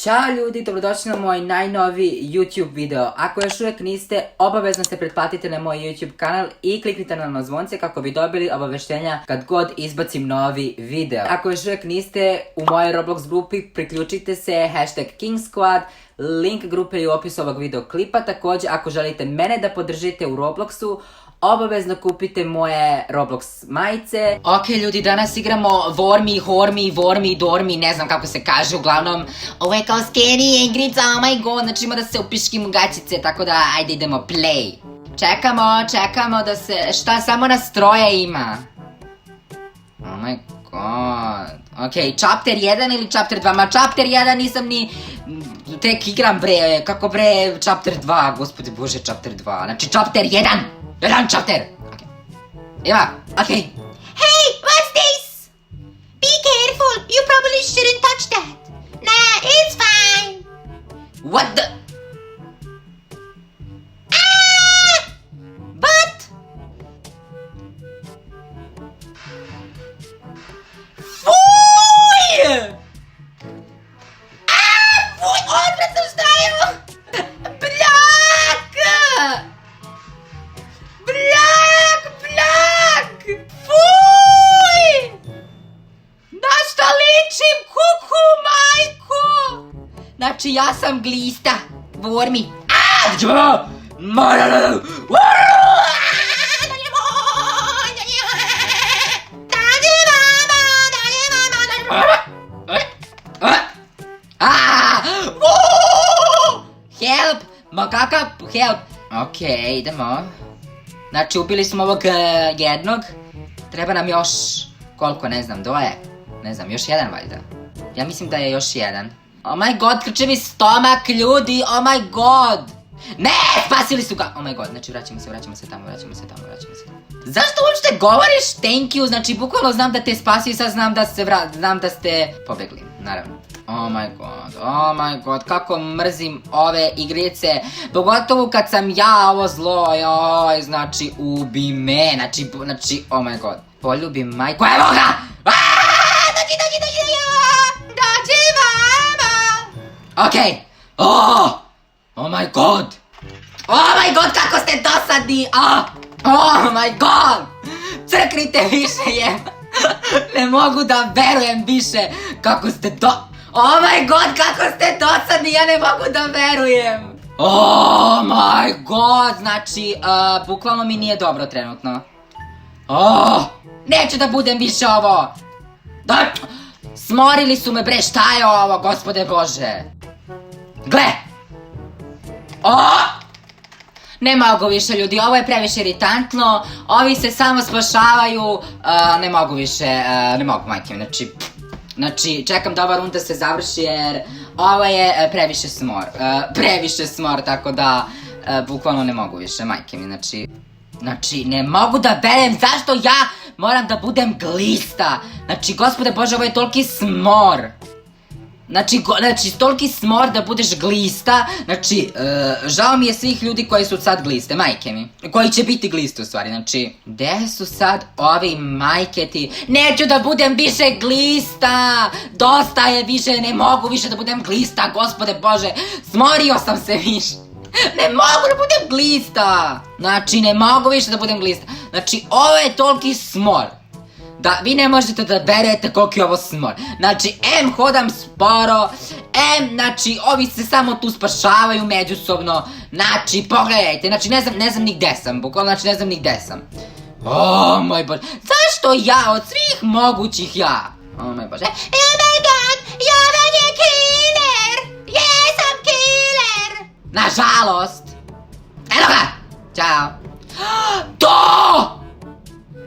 Ćao ljudi, dobrodošli na moj najnoviji YouTube video. Ako još uvijek niste, obavezno se pretplatite na moj YouTube kanal i kliknite na zvonce kako bi dobili obaveštenja kad god izbacim novi video. Ako još uvijek niste u mojoj Roblox grupi, priključite se #KingSquad. Link grupe je u opisu ovog videoklipa. Također, ako želite mene da podržite u Robloxu, obavezno kupite moje Roblox majice. Ok ljudi, danas igramo Wormy, Dormi, ne znam kako se kaže, uglavnom ovo je kao scary igrica, oh my god, znači ima da se upiškim gaćice, tako da ajde idemo play. Čekamo da se, šta samo nas troje ima. Oh my god. Ok, chapter 1 ili chapter 2, ma chapter 1 nisam ni, tek igram bre, kako bre chapter 2, gospodи bože chapter 2, znači chapter 1. Jedan chapter! Ok. Eva, ok. Hey, what's this? Be careful, you probably shouldn't touch that. Nah, it's fine. What the? Ah! But? Fuj! Fuj, odvrat sam stavio! Fuj! Na šta ličim, kuku majku? Znači ja sam glista, Wormy. Help! Ma kakav help? Ok, idemo. Znači ubili smo ovog jednog. Treba nam još, koliko ne znam, dvoje. Ne znam, još jedan valjda. Ja mislim da je još jedan. Oh my god, krče mi stomak ljudi, oh my god. Ne, spasili su ga. Oh my god, znači vraćamo se tamo. Zašto uopšte govoriš thank you? Znači bukvalno znam da te spasio i sad znam da ste pobegli, naravno. Oh my god, kako mrzim ove igrice. Pogotovo kad sam ja ovo zlo, joj, znači ubi me, znači, oh my god. Poljubim majku, evo ga! Dođi mama! Okej, oh my god, kako ste dosadni, oh my god, crknite više je, ne mogu da verujem više kako ste oh my god, kako ste dosadni, ja ne mogu da verujem. Oh my god, znači, bukvalno mi nije dobro trenutno. Neću da budem više ovo. Smorili su me bre, šta je ovo, gospode bože. Gle. Ne mogu više ljudi, ovo je previše iritantno, ovi se samo spašavaju, ne mogu više, ne mogu majke mi, znači čekam da ova runda se završi jer ovo je previše smor, tako da bukvalno ne mogu više majke mi, znači ne mogu da verujem zašto ja moram da budem glista, znači gospode bože ovo je toliki smor. Znači, toliki smor da budeš glista, znači, žao mi je svih ljudi koji su sad gliste, majke mi. Koji će biti gliste u stvari, znači, gde su sad ovi majke ti? Neću da budem više glista, dosta je više, ne mogu više da budem glista, gospode bože, smorio sam se više. Ne mogu da budem glista, znači, ne mogu više da budem glista, znači, ovo je toliki smor. Da, vi ne možete da berete koliko je ovo smor. Znači, hodam sporo, znači, ovi se samo tu spašavaju međusobno. Znači, pogledajte, znači, ne znam ni gde sam, bukvalno, znači, ne znam ni gde sam. Oh moj bože, zašto ja, od svih mogućih ja? Oh moj bože. Oh my god, Jovan je killer! Jesam killer! Nažalost. Eno ga! Ćao. To!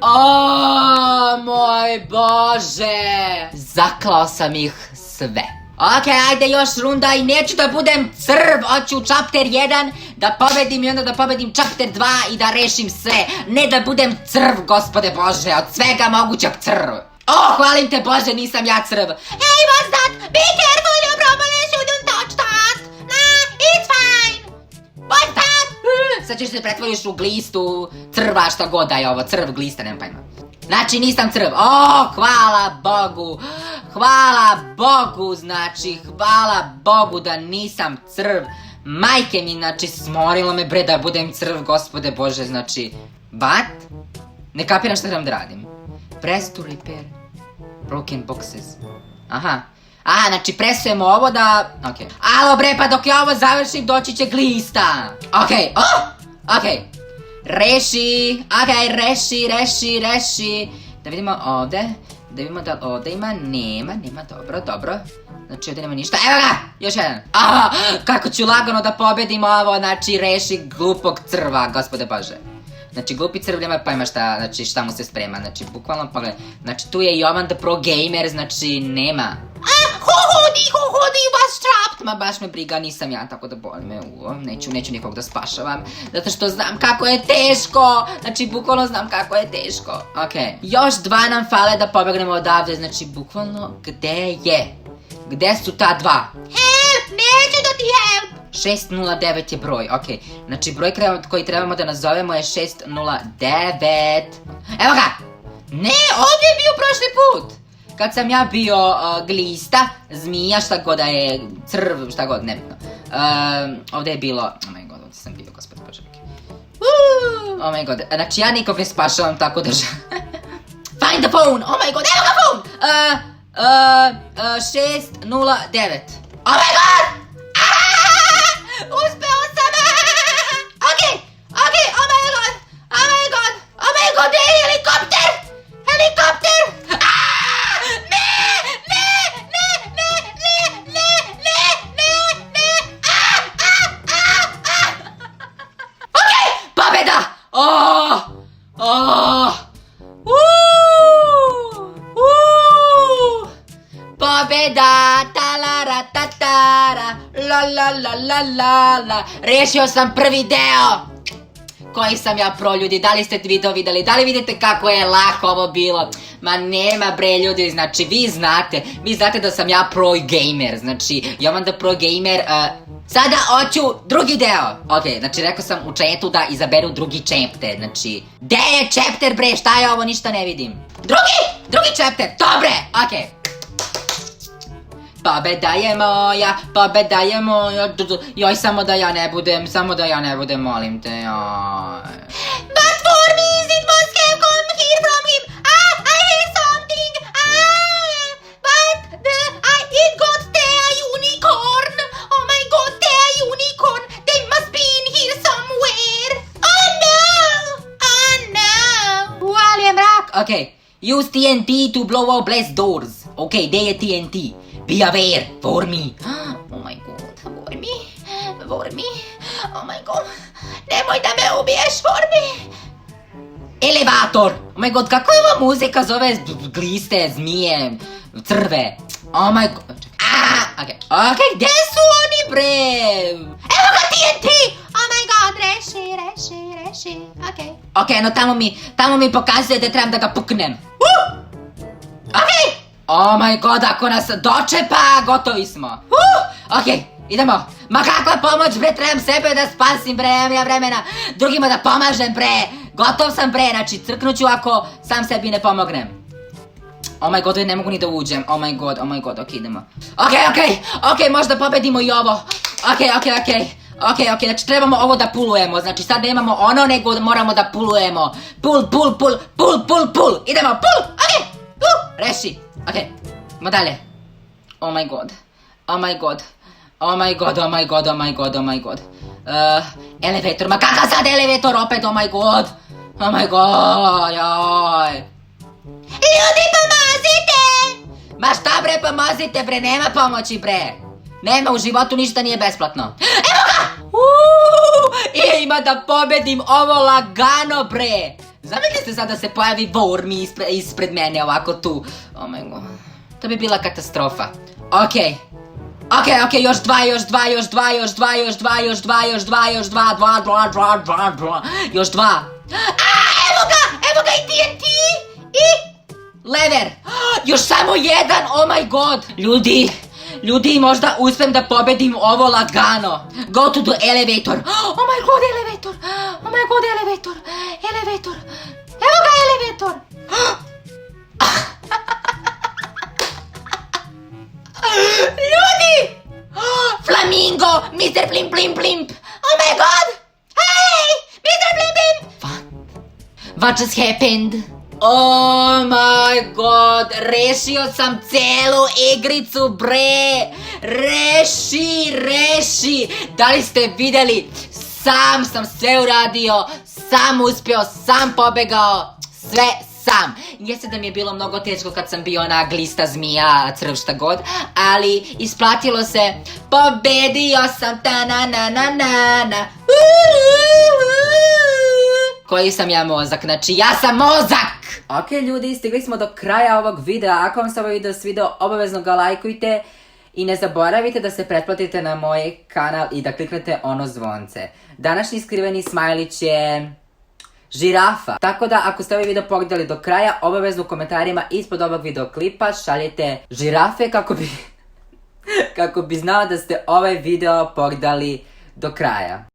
O moj bože! Zaklao sam ih sve. Ok, ajde još runda i neću da budem crv, hoću chapter 1 da pobedim i onda da pobedim chapter 2 i da rešim sve. Ne da budem crv, gospode bože, od svega mogućeg crv. Hvalim te bože, nisam ja crv. Hey, what's that? Be careful, you probably shouldn't touch that. Nah, it's fine. What's that? Sad ćeš se pretvoriš u glistu, crva, šta god da je ovo, crv, glista, nemam pojma. Znači nisam crv, hvala Bogu, Hvala Bogu, znači, hvala Bogu da nisam crv. Majke mi, znači, smorilo me bre da budem crv, gospode Bože, znači, what? Ne kapiram šta trebam da radim. Press to repair broken boxes. Aha. Znači presujemo ovo da... Okej. Alo bre, pa dok ja ovo završim doći će glista. Okej. Okej. Reši. Okej, reši. Da vidimo ovde. Da vidimo da ovde ima. Nema. Dobro. Znači ovde nema ništa. Evo ga! Još jedan. Kako ću lagano da pobedim ovo. Znači reši glupog crva, gospode Bože. Znači glupi crv nema pojma šta mu se sprema. Znači bukvalno pogledaj. Znači tu je Jovan the Pro Gamer, znači nema. Who was trapped? Ma baš me briga, nisam ja, tako da boli me. Neću nikog da spašavam. Zato što znam kako je teško. Znači bukvalno znam kako je teško. Okej. Još 2 nam fale da pobegnemo odavde. Znači bukvalno gde je? Gde su ta 2? Help! Neću da ti help! 609 je broj, okej. Znači broj koji trebamo da nazovemo je 609. Evo ga! Ne, ovdje je bio prošli put! Kad sam ja bio glista, zmija, šta god da je, crv, šta god, nebitno. Ovdje je bilo, oh my god, ovdje sam bio, gospod Bože. Oh my god, znači ja nikog ne spašavam tako da... Find the phone, oh my god, evo ga phone! 609. Oh my god! Uspeo sam! Okej, oh my god, helikopter! Okej, pobjeda! Pobjeda, talara tatara, la. Riješio sam prvi deo. Koji sam ja pro, ljudi, da li ste video vidjeli, da li vidite kako je lako ovo bilo? Ma nema bre ljudi, znači vi znate da sam ja pro gamer, znači Jovan the Pro Gamer. Sada hoću drugi deo. Okej, znači rekao sam u chatu da izaberu drugi chapter, znači gde je chapter bre, šta je ovo, ništa ne vidim. Drugi chapter, dobre, okej. Pobeda je moja, joj, samo da ja ne budem, molim te, joj. But for me it must have come here from him. I hear something. But it got the unicorn. Oh my god, the unicorn. They must be in here somewhere. Oh no. Ali je mrak. Okej, use TNT to blow up blast doors. Okej, gde je TNT? Be aware, for me. Oh my god, for me. Oh my god, nemoj da me ubiješ, for me. Elevator. Oh my god, kako je ova muzika zove gliste, zmije, crve. Oh my god. Okej, gde su oni bre? Evo ga TNT. Oh my god, reši. Okej, no tamo mi pokazuje da trebam da ga puknem. Okej. Oh my god, ako nas dočepa, gotovi smo. Okej, idemo. Ma kakva pomoć bre, trebam sebe da spasim bre, nemam ja vremena drugima da pomažem bre. Gotov sam bre, znači crknuću ako sam sebi ne pomognem. Oh my god, ne mogu ni da uđem. Oh my god, okej, idemo. Okej, možda pobedimo i ovo. Okej, znači trebamo ovo da pulujemo, znači sad nemamo ono, nego moramo da pulujemo. Pul. Idemo, pul, okej, reši. Okej, idemo dalje. Oh my god. Elevator, ma kakav sad elevator opet, oh my god, joj. Ljudi, pomazite! Ma šta bre, pomazite bre, nema pomoći bre. Nema, u životu ništa nije besplatno. Evo ga! Ima da pobedim ovo lagano bre. Zamislite sad da se pojavi Vormi ispred mene ovako tu. Oh my god. To bi bila katastrofa. Okej, još dva. Evo ga i TNT! I lever! Još samo jedan, oh my god! Ljudi, možda uspem da pobedim ovo lagano. Go to the elevator. Oh my god, elevator. Evo ga elevator. Ljudi! Flamingo! Mr. Plim Plim Plimp! Oh my god! Hey! Mr. Plim Plim! What just happened? Oh my god, rešio sam celu igricu, bre! Reši! Da li ste vidjeli? Sam sam sve uradio, sam uspio, sam pobegao, sve sam. Jeste da mi je bilo mnogo teško kad sam bio ona glista zmija, crv šta god, ali isplatilo se. Pobedio sam, ta na na na na na. Koji sam ja mozak? Znači ja sam mozak! Ok ljudi, stigli smo do kraja ovog videa. Ako vam se ovaj video svideo, obavezno ga lajkujte. I ne zaboravite da se pretplatite na moj kanal i da kliknete ono zvonce. Današnji skriveni smajlić je žirafa. Tako da ako ste ovaj video pogledali do kraja, obavezno u komentarima ispod ovog videoklipa šaljete žirafe kako bi znao da ste ovaj video pogledali do kraja.